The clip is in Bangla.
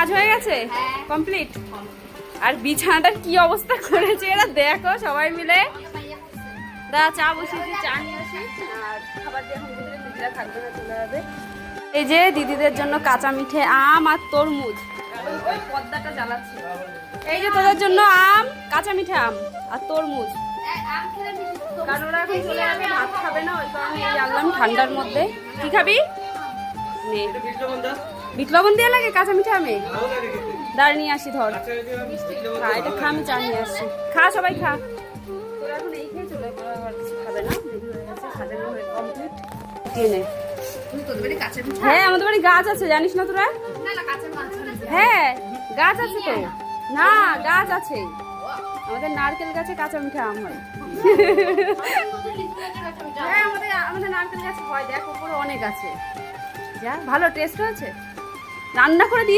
কাজ হয়ে গেছে কমপ্লিট? আর বিছানাটার কি অবস্থা করেছে এরা দেখো সবাই মিলে। দা চা বসিয়েছি, চা নিয়ে আসি। আর খাবার দিয়ে এখন দিদিরা থাকবে না, চলে যাবে। এই যে দিদিদের জন্য কাঁচা মিঠে আম আর তরমুজ। ওই পর্দাটা জ্বালাচ্ছি। এই যে তোদের জন্য আম, কাঁচা মিঠে আম আর তরমুজ। কারণ ওরা এখন চলে যাবে, ভাত খাবে না, ওই কারণে এই আনলাম ঠান্ডার মধ্যে। কি খাবি? বিট লবণ দিয়ে লাগে কাঁচা মিঠে আমে? দাঁড় নিয়ে আসি, ধর খা, এটা খা, আমি চা নিয়ে আসছি। খা, সবাই খা। তোরা এখন এই খেয়ে চলে যাবে, আর কিছু খাবে না। দেরি হয়ে গেছে, সাজানো হয়ে কমপ্লিট। কিনে হ্যাঁ, আমাদের বাড়ি গাছ আছে, জানিস না তোরা? হ্যাঁ গাছ আছে তো। না গাছ আছে, আমাদের নারকেল গাছে কাঁচা মিঠা আম হয়। হ্যাঁ আমাদের নারকেল গাছ হয়, দেখ উপরে অনেক আছে। যা ভালো টেস্ট হয়েছে, রান্না করে দিয়ে